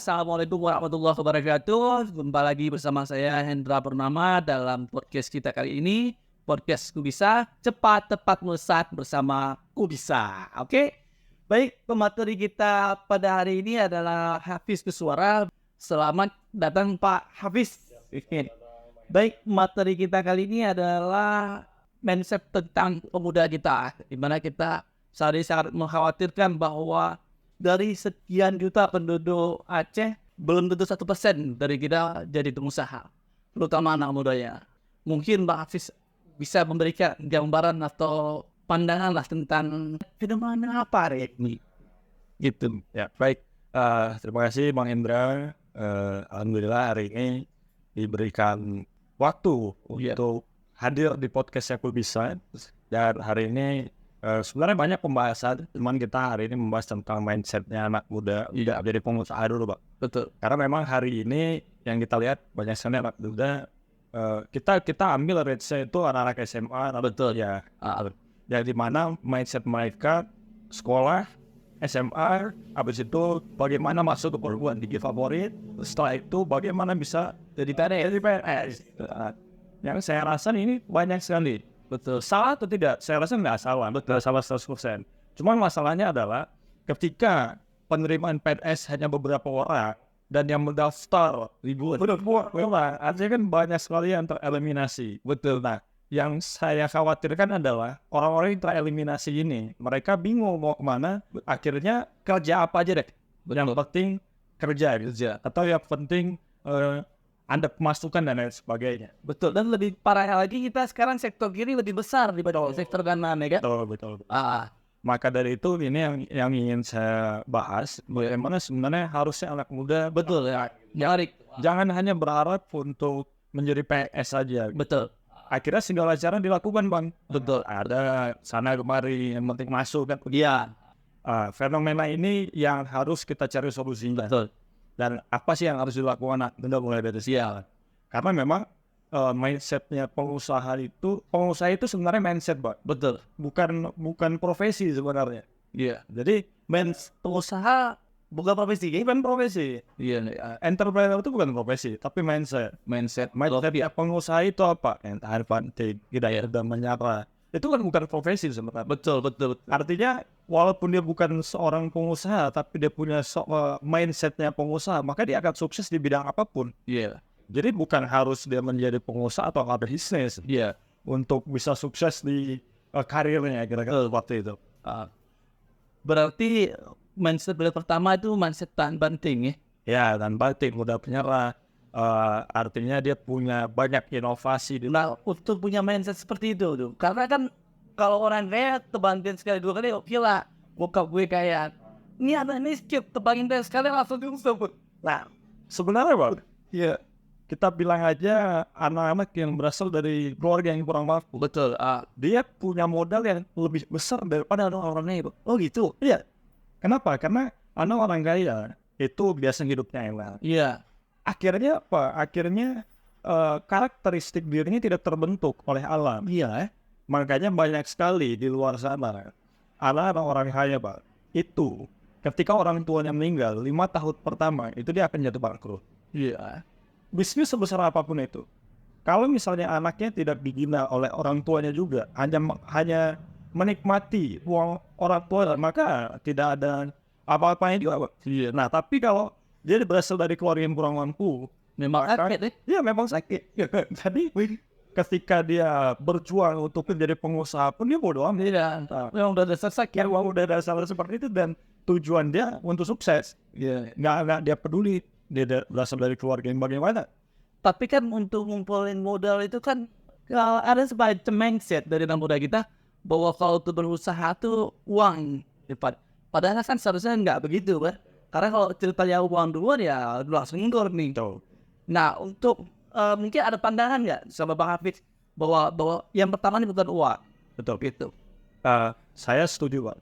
Assalamualaikum warahmatullahi wabarakatuh. Jumpa lagi bersama saya Hendra Purnama dalam podcast kita kali ini. Podcast Kubisa, cepat, tepat, melesat bersama Kubisa. Oke? Baik, pemateri kita pada hari ini adalah Hafiz Kuswara. Selamat datang Pak Hafiz. Baik, materi kita kali ini adalah mindset tentang pemuda kita, di mana kita saat ini sangat mengkhawatirkan bahwa dari sekian juta penduduk Aceh, belum tentu 1% dari kita jadi pengusaha, terutama anak mudanya. Mungkin Mbak Hafiz bisa memberikan gambaran atau pandangan lah tentang fenomena apa ini. Gitu. Ya, baik. Terima kasih Bang Hendra. Alhamdulillah hari ini diberikan waktu untuk hadir di podcast Aku Bisa. Dan hari ini sebenarnya banyak pembahasan, cuman kita hari ini membahas tentang mindsetnya anak muda tidak jadi pengusaha dulu, Pak. Betul. Karena memang hari ini yang kita lihat banyak sekali anak muda. Kita ambil range-nya itu anak-anak SMA, Betul. Ya. Yang dimana mindset mereka sekolah, SMA, habis itu bagaimana masuk ke perguruan tinggi favorit, setelah itu bagaimana bisa jadi PNS. Yang saya rasa ini banyak sekali. Betul. Salah atau tidak? Saya rasa nggak salah. Betul, salah 100%. Cuman masalahnya adalah ketika penerimaan PNS hanya beberapa orang dan yang mendaftar ribuan orang, artinya kan banyak sekali yang tereliminasi. Betul. Nah, yang saya khawatirkan adalah orang-orang yang tereliminasi ini, mereka bingung mau kemana, akhirnya kerja apa aja deh. Yang penting kerja. Atau yang penting ada pemasukan dan lain sebagainya. Betul, dan lebih parah lagi kita sekarang sektor kiri lebih besar dibanding sektor kanan, ya kan? Betul. Maka dari itu ini yang ingin saya bahas, bagaimana sebenarnya harusnya anak muda Betul ya. Jangan hanya berharap untuk menjadi PNS saja. Betul. Akhirnya segala cara dilakukan, Bang. Betul. Ada sana kemari yang penting masuk kan. Iya. Fenomena ini yang harus kita cari solusinya. Betul. Dan apa sih yang harus dilakukan mulai dari sekarang? Karena memang mindsetnya pengusaha itu sebenarnya mindset, Pak. Betul. Bukan profesi sebenarnya. Iya. Jadi pengusaha bukan profesi, bukan profesi. Iya. Entrepreneur itu bukan profesi, tapi mindset. Ya, pengusaha itu apa? Yang tahan penting, tidak ada menyapa. Itu kan bukan profesi sebenarnya. Betul. Artinya walaupun dia bukan seorang pengusaha, tapi dia punya mindsetnya pengusaha, maka dia akan sukses di bidang apapun. Iya. Jadi bukan harus dia menjadi pengusaha atau ada bisnis. Iya. Untuk bisa sukses di karirnya kira-kira waktu itu. Berarti mindset pertama itu mindset tahan banting ya? Ya, dan banting, mudah menyerah. Artinya dia punya banyak inovasi. Nah, untuk punya mindset seperti itu tuh, karena kan kalau orang kaya tebantin sekali dua kali, oke lah, bokap gue kaya. Ini anak ini skip tebantin sekali langsung diusut. Nah, sebenarnya Bang, ya kita bilang aja anak-anak yang berasal dari keluarga yang kurang mampu. Betul. Dia punya modal yang lebih besar daripada orang-orangnya itu. Oh gitu? Iya. Kenapa? Karena anak orang kaya itu biasa hidupnya enak. Iya. Akhirnya apa? Akhirnya karakteristik dirinya tidak terbentuk oleh alam. Iya. Makanya banyak sekali di luar sana anak-anak orang kaya, Pak. Itu ketika orang tuanya meninggal 5 tahun pertama itu dia akan jatuh bangkrut. Iya. Bisnis sebesar apapun itu, kalau misalnya anaknya tidak dibina oleh orang tuanya juga, hanya menikmati uang orang tua, maka tidak ada apa-apanya juga. Iya. Nah, tapi kalau dia berasal dari keluarga yang kurang mampu, memang sakit ya memang sakit. Jadi ketika dia berjuang untuk menjadi pengusaha pun dia bodoh amat. Iya. Memang udah dasar sakit. Ya, uang udah dasar seperti itu dan tujuan dia untuk sukses. Iya. Nggak dia peduli dia berasal dari keluarga yang bagaimana. Tapi kan untuk ngumpulin modal itu kan ada semacam mindset dari anak muda kita bahwa kalau untuk berusaha tuh uang. Padahal kan seharusnya nggak begitu, kan? Karena kalau ceritanya uang duluan ya langsung mundur nih. Nah, untuk mungkin ada pandangan nggak sama Bang Hafiz bahwa yang pertama ini bukan uang. Betul. Gitu. Saya setuju, Pak.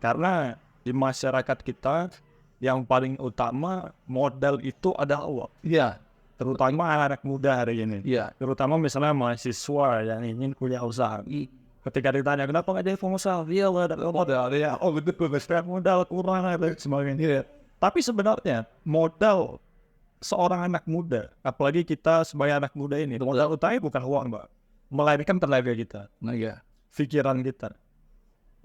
Karena di masyarakat kita yang paling utama modal itu adalah uang. Iya. Terutama anak muda hari ini. Iya. Terutama misalnya mahasiswa yang ingin punya usaha. Ketika ditanya kenapa nggak jadi pengusaha, dia nggak ada modal. Ya, oh betul, modal kurang dan sebagainya. Tapi sebenarnya modal seorang anak muda, apalagi kita sebagai anak muda ini, modal utamanya bukan uang, Mbak, melainkan tenaga kita, Nah, iya. pikiran kita.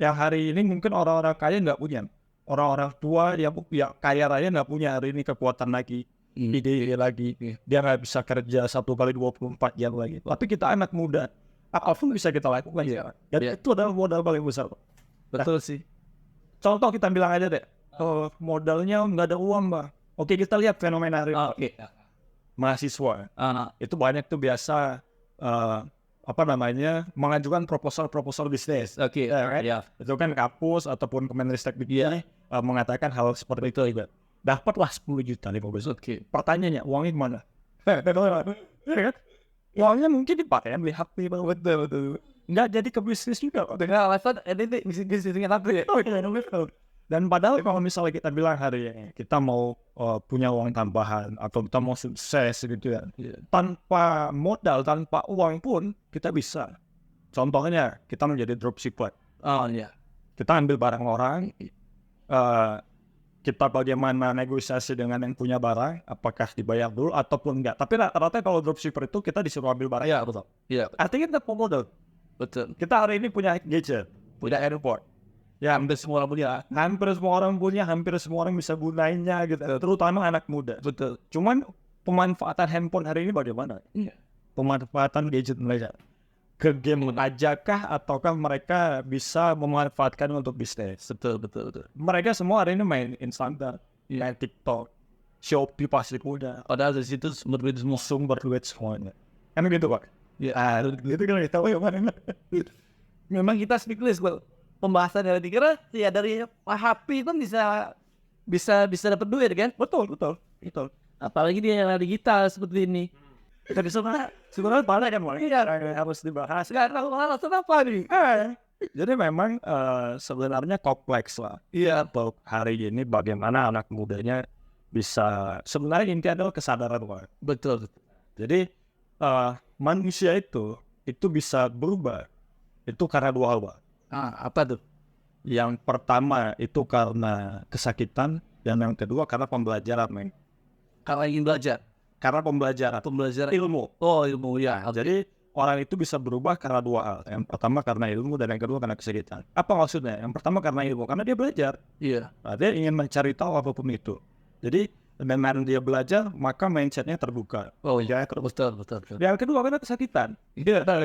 Yang hari ini mungkin orang-orang kaya nggak punya, orang-orang tua yang kaya raya nggak punya hari ini kekuatan lagi, ide lagi, dia nggak bisa kerja 1 kali 24 jam lagi. Tapi kita anak muda, apapun bisa kita lakukan ya. Dan itu adalah modal paling besar. Betul sih. Contoh kita bilang aja deh, modalnya nggak ada uang, Mbak. Oke, kita lihat fenomena hari ini. Oke. Mahasiswa itu banyak tuh biasa mengajukan proposal bisnis. Oke. Ya. Itu kan kampus ataupun Kemenristek mengatakan hal seperti itu. Dapatlah 10 juta 15 juta. Oke. Pertanyaannya, uangnya kemana? Uangnya mungkin dipakai beli HP, betul. Nggak jadi ke bisnis juga. Dengan alasan ini bisnisnya apa ya? Dan padahal kalau misalnya kita bilang hari ini kita mau punya uang tambahan atau kita mau sukses gitu ya, tanpa modal, tanpa uang pun kita bisa. Contohnya kita menjadi dropshipper. Oh iya. Kita ambil barang orang, kita bagaimana negosiasi dengan yang punya barang, apakah dibayar dulu ataupun enggak. Tapi rata-rata kalau dropshipper itu kita disuruh ambil barang. Iya, betul. Iya. Artinya kita punya modal. Betul. Kita hari ini punya gadget, punya airport. Ya, Hampir semua orang punya. hampir semua orang punya, hampir semua orang bisa gunainnya gitu. Terutama anak muda. Betul. Cuman pemanfaatan handphone hari ini bagaimana? Iya. Pemanfaatan gadget mereka ke game ajakah ataukah mereka bisa memanfaatkan untuk bisnis? Betul. Mereka semua hari ini main Instagram, main TikTok, Shopee pasti udah. Padahal dari situ sumber duit semua. Sumber duit semuanya. Kan gitu, Pak? Ya. Gitu kan kita Memang kita speechless kalau pembahasan yang dikira ya dari HP itu bisa dapat duit kan? Betul. Apalagi dia yang digital seperti ini. Tapi sebenarnya banyak kan, Pak? Iya. Harus dibahas. Nggak tahu alasan apa nih. Jadi memang sebenarnya kompleks lah. Iya. Untuk hari ini bagaimana anak mudanya bisa, sebenarnya inti adalah kesadaran, Pak. Betul. Jadi manusia itu bisa berubah. Itu karena 2 hal, Pak. Apa tuh? Yang pertama itu karena kesakitan, dan yang kedua karena pembelajaran, men. Kalau ingin belajar. Karena pembelajaran ilmu. Oh, ilmu ya. Jadi orang itu bisa berubah karena 2 hal. Yang pertama karena ilmu, dan yang kedua karena kesakitan. Apa maksudnya? Yang pertama karena ilmu, karena dia belajar. Iya. Nah, dia ingin mencari tahu apapun itu. Jadi dengan dia belajar, maka mindsetnya terbuka. Oh iya, betul. Yang kedua karena kesakitan.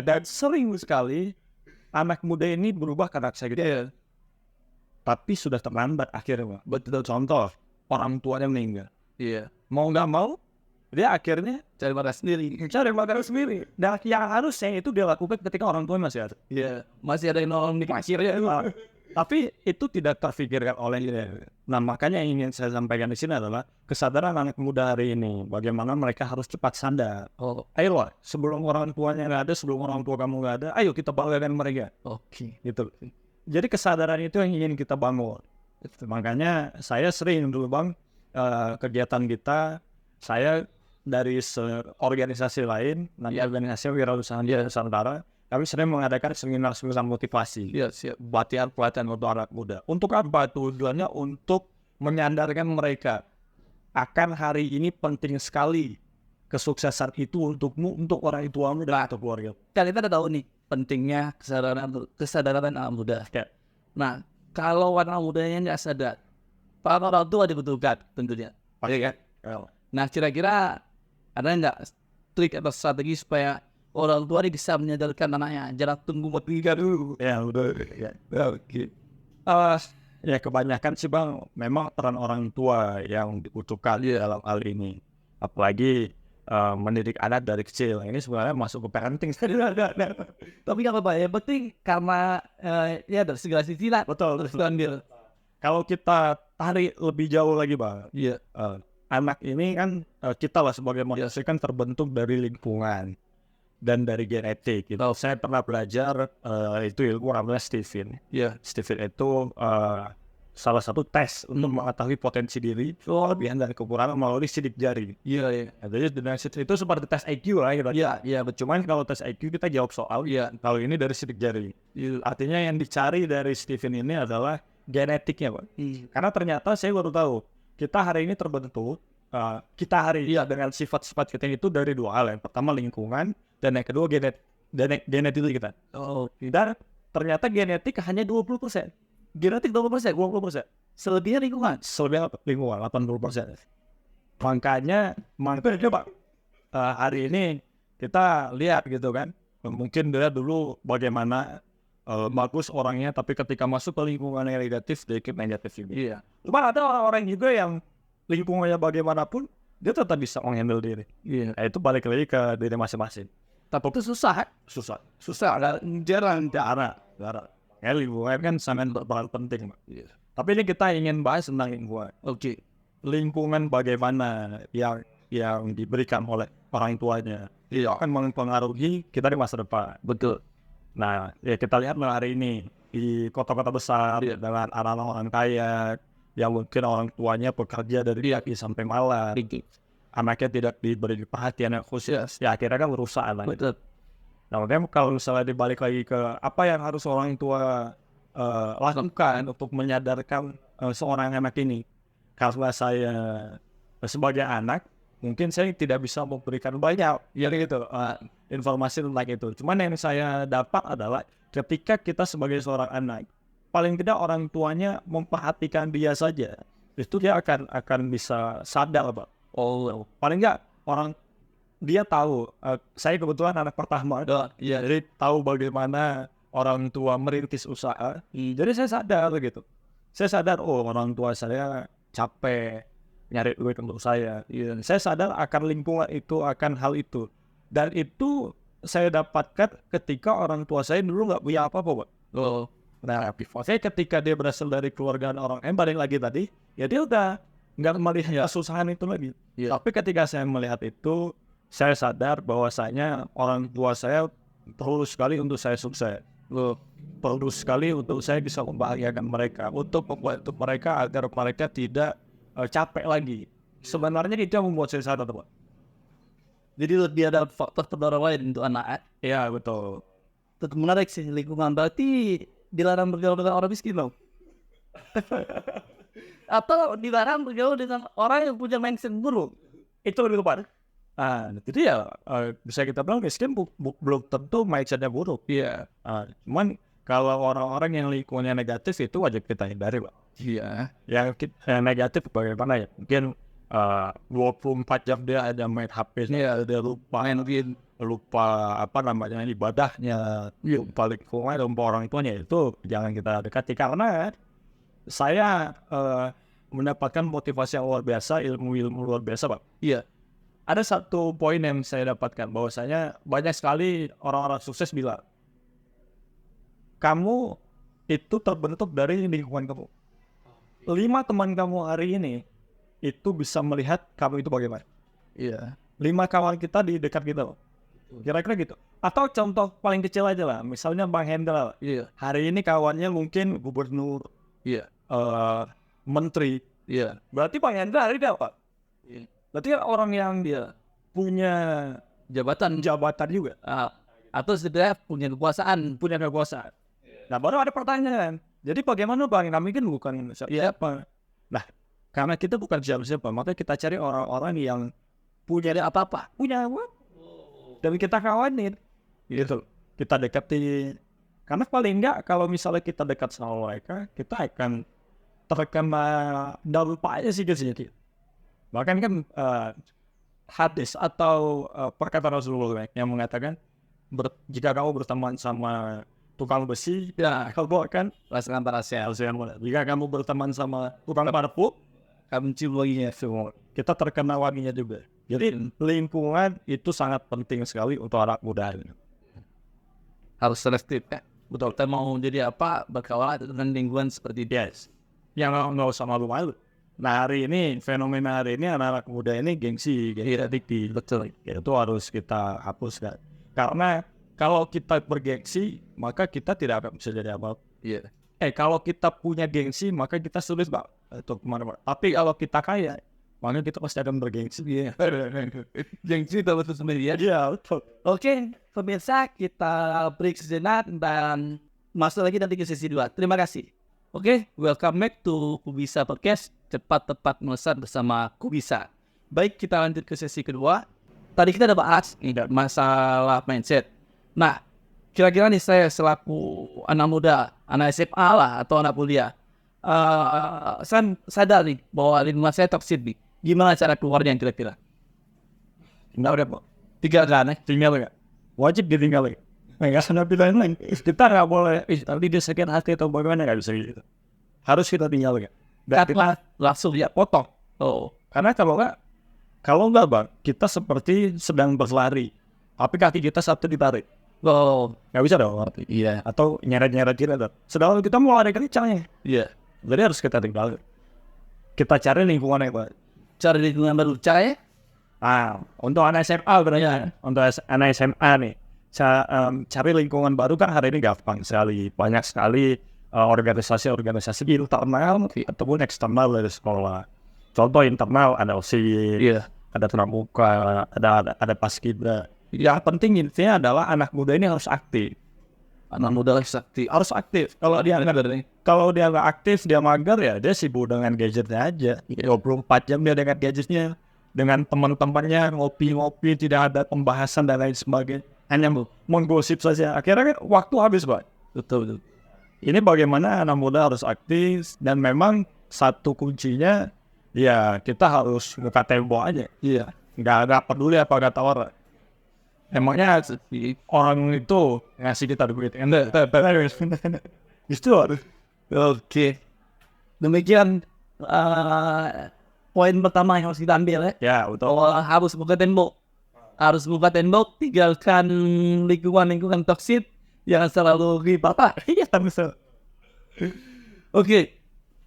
Dan sering sekali anak muda ini berubah karena kesakitan. Tapi sudah terlambat akhirnya. Betul. Contoh, orang tuanya meninggal. Iya. Mau nggak mau, dia akhirnya Cari makan sendiri. Dan yang harusnya itu dia lakukan ketika orang tua masih ada. Iya. Masih ada yang nolong di kasir ya. Tapi itu tidak terfikirkan oleh dia. Nah, makanya yang ingin saya sampaikan di sini adalah kesadaran anak muda hari ini. Bagaimana mereka harus cepat sadar. Ayolah, sebelum orang tuanya nggak ada, sebelum orang tua kamu nggak ada, ayo kita banggakan mereka. Oke. Gitu. Jadi kesadaran itu yang ingin kita bangun. Makanya saya sering dulu, Bang, kegiatan kita, saya dari organisasi lain, nanti organisasi Wirausaha Nusantara, kami sering mengadakan seminar motivasi. Iya, siap. Pelatihan untuk anak muda. Untuk apa? Tujuannya untuk menyadarkan mereka akan hari ini penting sekali kesuksesan itu untukmu, untuk orang tuamu dan untuk keluarga. Kan kita udah tahu nih pentingnya kesadaran anak muda. Ya. Nah, kalau anak mudanya nggak sadar, para orang tua dibutuhkan tentunya. Pasti kan? Nah, kira-kira ada nggak trik atau strategi supaya orang tua ini bisa menyadarkan anaknya, jangan tunggu menikah dulu. Ya, udah. Ya. Oke. Ya kebanyakan sih, Bang, memang peran orang tua yang dibutuhkan dalam hal ini. Apalagi mendidik anak dari kecil. Ini sebenarnya masuk ke parenting. Tapi nggak apa-apa, yang penting karena ya dari segala sisi lah. Betul. Terus ambil. Kalau kita tarik lebih jauh lagi, Bang. Iya. Anak ini kan kita lah sebagai manusia kan terbentuk dari lingkungan dan dari genetik gitu. Saya pernah belajar itu ilmu namanya Stephen. Iya. Stephen itu salah satu tes untuk mengetahui potensi diri, kelebihan dan kekurangan melalui sidik jari. Iya. Jadi dengan sidik itu seperti tes IQ lah gitu. Iya. Cuman kalau tes IQ kita jawab soal, kalau ini dari sidik jari. Artinya yang dicari dari Stephen ini adalah genetiknya, Pak. Karena ternyata saya baru tahu kita hari ini terbentuk, kita hari ini dengan sifat-sifat kita itu dari dua hal. Yang pertama lingkungan, dan yang kedua genetik kita. Dan ternyata genetik hanya 20%. Genetik 20%. 20%. Selebihnya lingkungan. Selebihnya lingkungan, 80%. Makanya Pak, hari ini kita lihat gitu kan, mungkin dia dulu bagaimana bagus orangnya, tapi ketika masuk ke lingkungan yang negatif, sedikit negatif juga. Iya. Cuma ada orang-orang juga yang lingkungannya bagaimanapun, dia tetap bisa menghandle diri. Iya. Nah, itu balik lagi ke diri masing-masing. Tapi itu susah. Susah, jarang. Ya, lingkungan kan sangat berperan penting, Pak. Iya. Tapi ini kita ingin bahas tentang lingkungan. Oke. Lingkungan bagaimana yang diberikan oleh orang tuanya, Iya. akan mempengaruhi kita di masa depan. Betul. Nah, ya kita lihat hari ini di kota-kota besar dengan anak-anak orang kaya yang mungkin orang tuanya bekerja dari pagi sampai malam, anaknya tidak diberi perhatian yang khusus, ya akhirnya kan merusak anaknya. Betul. Nah, makanya kalau misalnya dibalik lagi ke apa yang harus orang tua lakukan untuk menyadarkan seorang anak ini, karena saya sebagai anak mungkin saya tidak bisa memberikan banyak informasi tentang itu. Cuman yang saya dapat adalah ketika kita sebagai seorang anak, paling tidak orang tuanya memperhatikan dia saja, itu dia akan bisa sadar, Pak. Paling enggak dia tahu. Saya kebetulan anak pertama, jadi tahu bagaimana orang tua merintis usaha. Jadi saya sadar gitu. Saya sadar, orang tua saya capek nyari duit untuk saya. Saya sadar akan lingkungan itu, akan hal itu. Dan itu saya dapatkan ketika orang tua saya dulu nggak punya apa-apa, Pak. Nah, saya ketika dia berasal dari keluarga orang balik lagi tadi, ya dia udah nggak melihat kesusahan itu lagi. Tapi ketika saya melihat itu, saya sadar bahwasanya orang tua saya perlu sekali untuk saya sukses. Perlu sekali untuk saya bisa membahagiakan mereka, untuk membantu mereka agar mereka tidak capek lagi. Sebenarnya itu yang membuat saya sadar, Pak. Jadi lebih ada faktor pendorong lain untuk anak. Iya, betul. Itu menarik sih, lingkungan. Berarti dilarang bergaul dengan orang miskin loh. Atau dilarang bergaul dengan orang yang punya mindset buruk. Itu lebih tepat. Jadi ya bisa kita bilang miskin belum tentu mindsetnya buruk. Cuman kalau orang-orang yang lingkungannya negatif itu wajib kita hindari, Pak. Yang negatif bagaimana ya? Mungkin 24 jam dia ada main HP, dia lupa apa namanya ibadahnya, lupa lingkungan, lupa orang tuanya, itu jangan kita dekati. Karena saya mendapatkan motivasi yang luar biasa, ilmu luar biasa, Pak. Ada satu poin yang saya dapatkan, bahwasanya banyak sekali orang-orang sukses bilang, kamu itu terbentuk dari lingkungan kamu. 5 teman kamu hari ini itu bisa melihat kamu itu bagaimana. 5 kawan kita di dekat kita, kira-kira gitu. Atau contoh paling kecil aja lah, misalnya Bang Hendra. Hari ini kawannya mungkin gubernur, menteri. Berarti Bang Hendra hari ini apa? Berarti orang yang dia punya jabatan juga, atau setidaknya punya kekuasaan. Nah, baru ada pertanyaan. Jadi bagaimana Bang? Kami kan bukan siapa. Nah, karena kita bukan siapa-siapa, maka kita cari orang-orang yang punya apa-apa, dan kita kawanin, gitu. Kita dekati. Karena paling enggak kalau misalnya kita dekat sama mereka, kita akan terkena dampaknya sedikit. Bahkan kan hadis atau perkataan Rasulullah yang mengatakan, jika kamu berteman sama tukang besi, kamu akan Rasakan panasnya. Jika kamu berteman sama tukang parfum, Kamu cium wanginya. kita terkena wanginya juga. Jadi lingkungan itu sangat penting sekali untuk anak muda. Harus selektif ya. Betul. Kita mau jadi apa, berkawan dengan lingkungan seperti dia. Yang nggak usah malu-malu. Nah, fenomena hari ini anak-anak muda ini gengsi tinggi. Betul. Itu harus kita hapuskan. Karena kalau kita bergengsi, maka kita tidak akan bisa jadi apa-apa. Kalau kita punya gengsi, maka kita sulit, Pak, untuk kemana-mana. Tapi kalau kita kaya, maka kita pasti akan bergengsi. Gengsi itu betul sendiri ya. Betul. Oke, pemirsa, kita break sejenak dan masuk lagi nanti ke sesi 2. Terima kasih. Oke, welcome back to Kubisa Podcast. cepat tepat melesat bersama Kubisa. Baik, kita lanjut ke sesi kedua. Tadi kita udah bahas nih masalah mindset. Nah, kira-kira nih saya selaku anak muda, anak SMA lah atau anak kuliah, saya sadar nih bahwa lingkungan saya toksik nih. Gimana cara keluarnya kira-kira? Tinggal udah Pak. Tinggal ya. Wajib ditinggal ya. Nggak sana pilihan lain. Kita nggak boleh, tapi dia sakit hati atau bagaimana nggak bisa gitu. Harus kita tinggal ya. Kata langsung ya potong. Oh, Karena kalau nggak Bang, kita seperti sedang berlari, tapi kaki kita satu ditarik. oh, Nggak bisa dong. iya, Atau nyeret-nyeret kita. Sedangkan kita mau lari kencangnya. iya. Jadi harus kita tinggal. Kita cari lingkungan yang baik. Cari lingkungan baru, cara Untuk anak SMA sebenarnya, untuk anak SMA nih, cari lingkungan baru kan hari ini gampang sekali, banyak sekali organisasi-organisasi internal ataupun eksternal dari sekolah. Contoh internal ada OSIS, ada pramuka, ada paskibra. Yang penting intinya adalah anak muda ini harus aktif. anak muda sakti. Harus aktif. Kalau dia nggak aktif, dia mager ya, dia sibuk dengan gadgetnya aja. 24 jam dia dengan gadgetnya, dengan teman-temannya ngopi-ngopi, tidak ada pembahasan dan lain sebagainya. Hanya menggosip saja. Akhirnya kan waktu habis, Pak. Betul. Ini bagaimana anak muda harus aktif, dan memang satu kuncinya, ya kita harus buka tembok aja. Iya. Nggak peduli apa kata orang. Emangnya orang itu ngasih kita duit. Itu harus. Oke. Demikian poin pertama yang harus kita ambil ya. Ya, betul. Bahwa harus buka tembok. Harus buka tembok, tinggalkan lingkungan toksik yang selalu ribah. Iya, betul. Oke.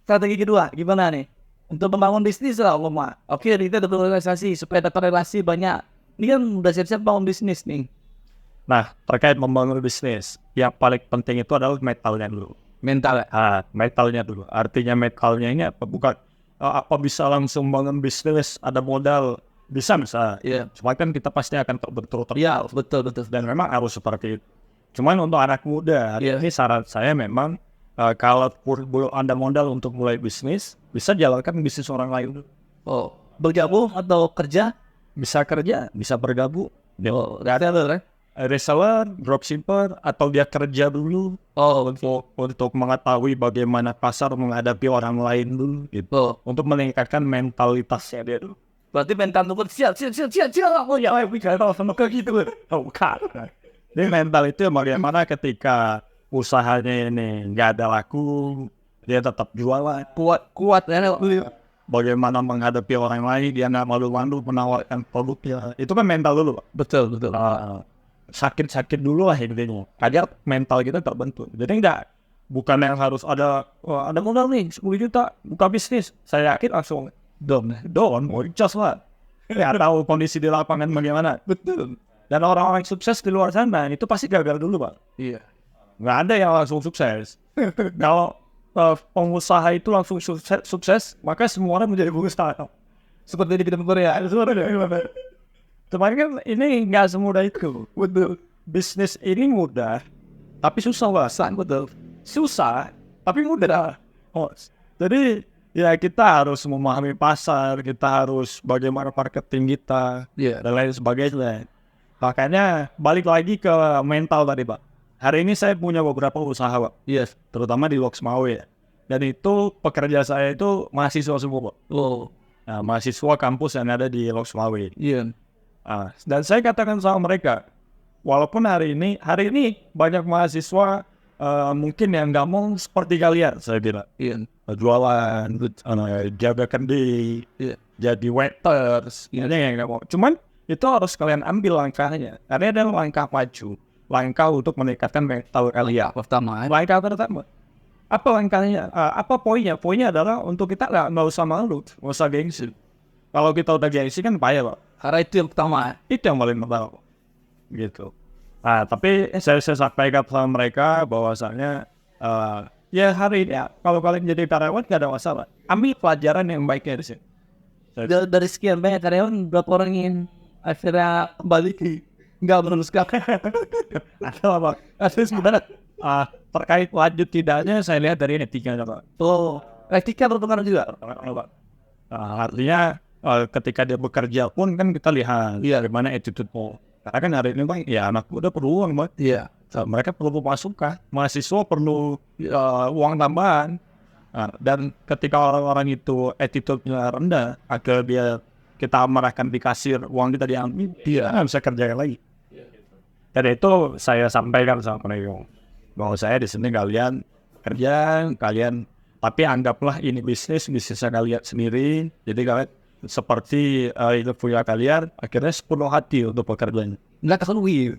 Strategi kedua, gimana nih? Untuk membangun bisnis lah, Oke, kita ada berorganisasi supaya dapat relasi banyak. Ini kan udah siap-siap bangun bisnis nih. Nah, terkait membangun bisnis, yang paling penting itu adalah mentalnya dulu. Mental. Mentalnya dulu. Artinya mentalnya ini apa? Bukan apa bisa langsung bangun bisnis, ada modal, bisa. Iya. Cuma kan kita pasti akan berturut-turut. Iya, betul. Dan memang harus seperti itu. Cuman untuk anak muda, ini saran saya memang kalau belum ada modal untuk mulai bisnis, bisa jalankan bisnis orang lain dulu. Oh, bergabung atau kerja? Bisa kerja, bisa bergabung. Oh, reseller, Reseller, dropshipper, atau dia kerja dulu. Untuk mengetahui bagaimana pasar menghadapi orang lain dulu, gitu. Untuk meningkatkan mentalitasnya dia dulu. Berarti mental itu siap. Oh ya, Bukan. Ini mental itu bagaimana ketika usahanya ini nggak ada laku, dia tetap jualan. Kuat ya. Bagaimana menghadapi orang lain, dia nggak malu-malu menawarkan produknya. Itu kan mental dulu, Pak. Betul. Sakit dulu lah intinya. Agar mental kita terbentuk. Jadi bukan yang harus ada modal nih 10 juta buka bisnis. Saya yakin langsung down, just lah. Nggak tahu kondisi di lapangan bagaimana. Betul. Dan orang-orang sukses di luar sana itu pasti gagal dulu, Pak. Iya. Nggak ada yang langsung sukses. Kalau pengusaha itu langsung sukses, maka semua orang menjadi pengusaha. Seperti di film Korea. Cuman kan ini nggak semudah itu. Betul. Bisnis ini mudah, tapi susah, Pak. Betul. Susah, tapi mudah. Jadi ya kita harus memahami pasar, kita harus bagaimana marketing kita, dan lain sebagainya. Makanya balik lagi ke mental tadi, Pak. Hari ini saya punya beberapa usaha, Pak. Yes. Terutama di Loksmawe. Dan itu pekerja saya itu mahasiswa semua, Pak. Nah, mahasiswa kampus yang ada di Loksmawe. Iya. Dan saya katakan sama mereka, walaupun hari ini banyak mahasiswa mungkin yang nggak mau seperti kalian, saya bilang. Iya. Jualan, jaga kendi, jadi waiters, yang nggak mau. Cuman itu harus kalian ambil langkahnya, karena ada langkah maju, langkah untuk meningkatkan mental kalian. Langkah pertama, apa langkahnya? Apa poinnya? Poinnya adalah untuk kita nggak usah malu, nggak usah gengsi. Kalau kita udah gengsi kan payah, Pak. Karena itu yang pertama. Itu yang paling pertama, gitu. Tapi saya sampaikan sama mereka bahwasanya ya hari ini kalau kalian jadi karyawan nggak ada masalah. Ambil pelajaran yang baiknya di sini. Dari sekian banyak karyawan, berapa orang yang akhirnya kembali nggak meneruskan? Ada sebenarnya terkait lanjut tidaknya saya lihat dari ini 3 Pak. Etika berpengaruh juga. Artinya ketika dia bekerja pun kan kita lihat bagaimana attitude-nya. Karena kan hari ini bang, ya anak muda perlu uang bang. Iya. Mereka perlu pemasukan, mahasiswa perlu uang tambahan. Dan ketika orang-orang itu attitude-nya rendah, agar kita amarahkan di kasir, uang kita diambil, dia nggak bisa kerja lagi. Dan itu saya sampaikan sama mereka, bahwa saya di sini kalian kerja, tapi anggaplah ini bisnisnya kalian sendiri. Jadi kalian seperti itu punya kalian, akhirnya sepenuh hati untuk pekerjaan. Nggak kerugi.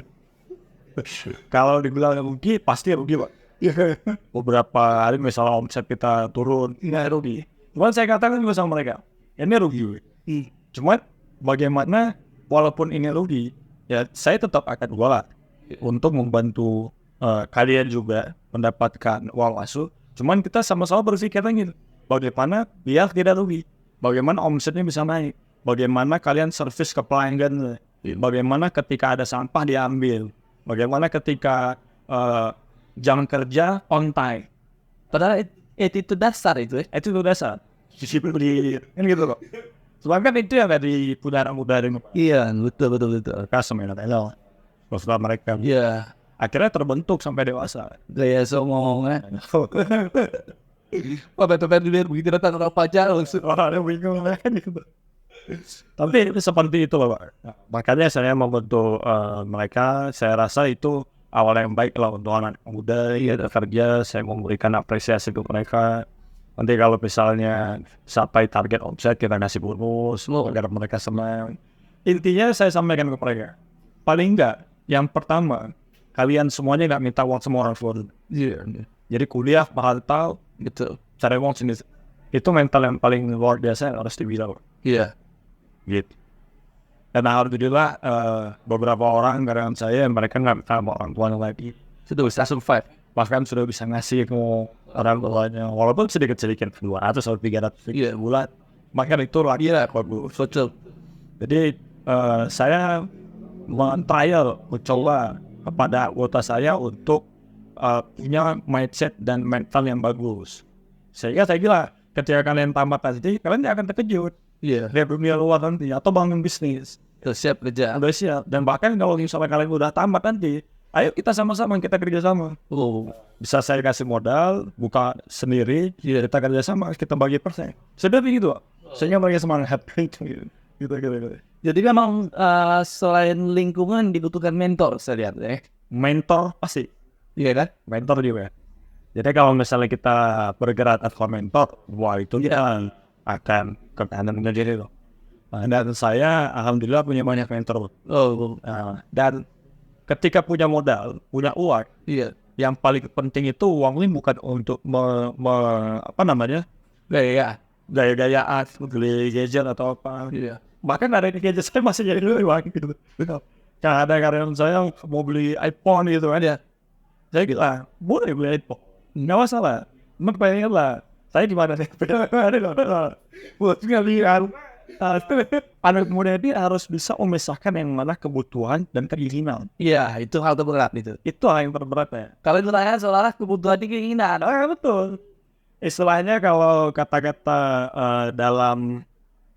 Kalau dibilang rugi, pasti rugi pak. Beberapa hari misalnya omset kita turun, nggak rugi. Cuman saya katakan juga sama mereka, ini rugi. Cuman bagaimana walaupun ini rugi, ya saya tetap akan jualan untuk membantu kalian juga mendapatkan uang masuk. Cuman kita sama-sama berpikir gitu, bagaimana biar tidak rugi, bagaimana omsetnya bisa naik, bagaimana kalian servis ke pelanggan, bagaimana ketika ada sampah diambil, bagaimana ketika jam kerja on time. Padahal itu dasar itu. Itu dasar. Disiplin kan gitu kok. Soalnya kan itu yang dari muda-muda ini. Iya, betul. Customer maksudnya mereka. Iya. Akhirnya terbentuk sampai dewasa. Gaya songongnya. Betul dilihat begitu datang orang pajak langsung. Ada bingung kan gitu. Tapi itu seperti itu loh Pak. Makanya saya membantu mereka. Saya rasa itu awal yang baik lah untuk anak muda kerja. Saya memberikan apresiasi ke mereka. Nanti kalau misalnya sampai target omset kita kasih bonus agar mereka senang. Intinya saya sampaikan ke mereka, paling enggak yang pertama kalian semuanya nggak minta uang semua orang tua. Jadi kuliah merantau gitu, cari uang sendiri. Itu mental yang paling luar biasa yang harus dibilang. Iya. Gitu. Dan alhamdulillah beberapa orang karyawan saya mereka nggak minta sama orang tua lagi, Sudah bisa survive. bahkan sudah bisa ngasih ke orang tuanya walaupun sedikit-sedikit 200 atau 300 bulan, bahkan itu lagi lah bagus. Betul. Jadi saya mencoba kepada anggota saya untuk punya mindset dan mental yang bagus, sehingga saya kira ketika kalian tamat nanti kalian akan terkejut. Iya. Lihat dunia luar nanti atau bangun bisnis. Siap kerja. Udah siap. Dan bahkan kalau misalnya kalian udah tamat nanti, ayo kita sama-sama, kita kerjasama. Bisa saya kasih modal, buka sendiri, kita kerjasama, kita bagi persen. Seperti itu, sehingga mereka semangat. Gitu. Jadi memang selain lingkungan dibutuhkan mentor, saya lihat ya. Mentor pasti. Iya kan? Mentor juga. Jadi kalau misalnya kita bergerak atau mentor, wah itu dia akan ke kanan menjadi itu. Dan saya alhamdulillah punya banyak mentor. Dan ketika punya modal, punya uang, yang paling penting itu uang ini bukan untuk gaya-gayaan, beli gadget atau apa. Bahkan ada gadget saya masih jadi uang gitu. Karena ada karyawan saya mau beli iPhone gitu kan ya. Saya bilang, boleh beli iPhone, nggak masalah. Memang lah, saya di mana sih? Buat ngelihat. Anak muda ini harus bisa memisahkan yang mana kebutuhan dan keinginan. Iya, itu hal terberat itu. Itu hal yang terberat ya. Kalau ditanya soal kebutuhan dan keinginan, Betul. Istilahnya kalau kata-kata dalam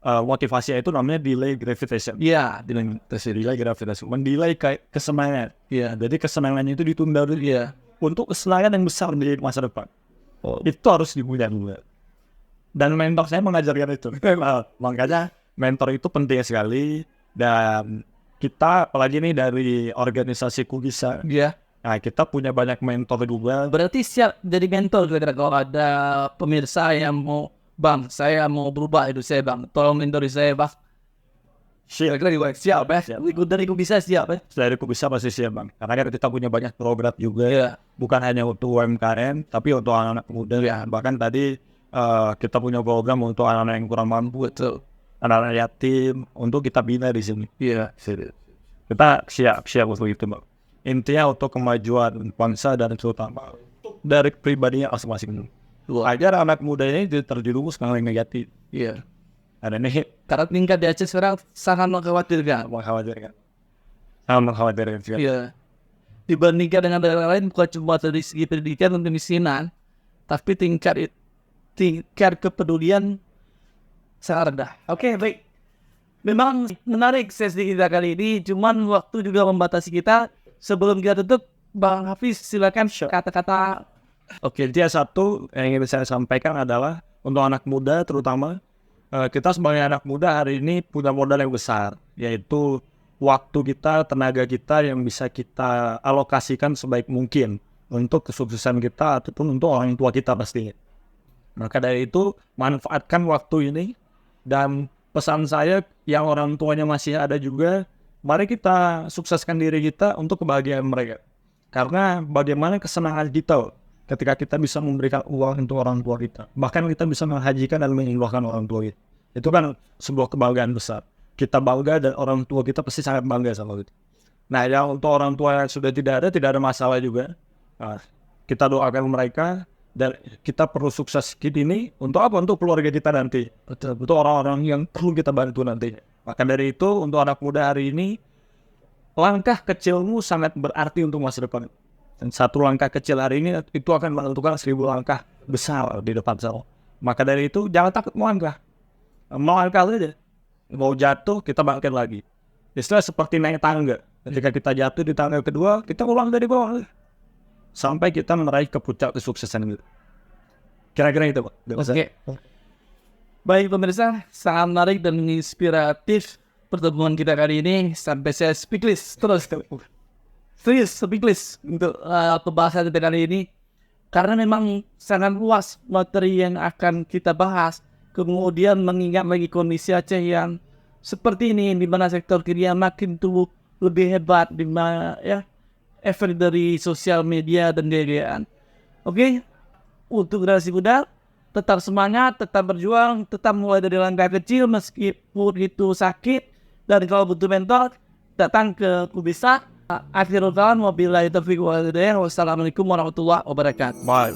motivasi itu namanya delay gratification. Iya, delay gratification. Mendelay kesenangan. Iya. Jadi kesenangannya itu ditunda dulu. Iya. Untuk kesenangan yang besar di masa depan. Itu harus dipunya dulu. Dan mentor saya mengajarkan itu. Makanya mentor itu penting sekali. Dan kita apalagi nih dari organisasi Kubisa. Iya. Nah kita punya banyak mentor juga. Berarti siap jadi mentor kira-kira kalau ada pemirsa yang mau, Bang, saya mau berubah hidup saya Bang, tolong mentori saya Bang. Kira-kira siap ya? Ikut dari Kubisa siap ya? Dari Kubisa pasti siap Bang. Karena kita punya banyak program juga. Bukan hanya untuk UMKM, tapi untuk anak-anak muda. Bahkan tadi kita punya program untuk anak-anak yang kurang mampu, anak-anak yatim, untuk kita bina di sini. Iya. Kita siap untuk itu Bang. Intinya untuk kemajuan bangsa dan terutama dari pribadinya masing-masing. Agar anak muda ini terjerumus ke hal yang negatif. Iya. Ada nih. Karena tingkat di Aceh sekarang sangat mengkhawatirkan. Sangat mengkhawatirkan. Iya. Dibandingkan dengan daerah lain, bukan cuma dari segi pendidikan dan kemiskinan, tapi tingkat tingkat kepedulian sangat rendah. Oke, baik. Memang menarik sesi kita kali ini, cuman waktu juga membatasi kita. Sebelum kita tutup, Bang Hafiz silakan kata-kata. Oke, dia satu yang ingin saya sampaikan adalah untuk anak muda terutama, kita sebagai anak muda hari ini punya modal yang besar, yaitu waktu kita, tenaga kita yang bisa kita alokasikan sebaik mungkin untuk kesuksesan kita ataupun untuk orang tua kita pastinya. Maka dari itu, manfaatkan waktu ini, dan pesan saya yang orang tuanya masih ada juga, mari kita sukseskan diri kita untuk kebahagiaan mereka. Karena bagaimana kesenangan kita ketika kita bisa memberikan uang untuk orang tua kita. Bahkan kita bisa menghajikan dan menyembuhkan orang tua kita. Itu kan sebuah kebanggaan besar. Kita bangga dan orang tua kita pasti sangat bangga sama itu. Nah, yang untuk orang tua yang sudah tidak ada masalah juga. Nah, kita doakan mereka dan kita perlu sukses ini untuk apa? Untuk keluarga kita nanti. Betul. Untuk orang-orang yang perlu kita bantu nanti. Maka dari itu, untuk anak muda hari ini, langkah kecilmu sangat berarti untuk masa depan. Dan satu langkah kecil hari ini itu akan menentukan 1000 langkah besar di depan sana. Maka dari itu jangan takut melangkah. Melangkah saja. Mau jatuh kita bangkit lagi. Istilah seperti naik tangga. Ketika kita jatuh di tangga kedua, kita ulang dari bawah sampai kita meraih ke puncak kesuksesan itu. Kira-kira itu, Pak. Oke. Baik pemirsa, sangat menarik dan inspiratif pertemuan kita kali ini. Sampai saya speechless terus. Serius, speechless untuk pembahasan kita kali ini. Karena memang sangat luas materi yang akan kita bahas. Kemudian mengingat lagi kondisi Aceh yang seperti ini, di mana sektor kiri makin tumbuh lebih hebat, di mana ya efek dari sosial media dan gaya-gayaan. Oke, untuk generasi muda, tetap semangat, tetap berjuang, tetap mulai dari langkah kecil meskipun itu sakit. Dan kalau butuh mentor, datang ke Kubisa. Akhirul kalam, wabillahi taufiq wal hidayah. Wassalamualaikum warahmatullahi wabarakatuh. Bye.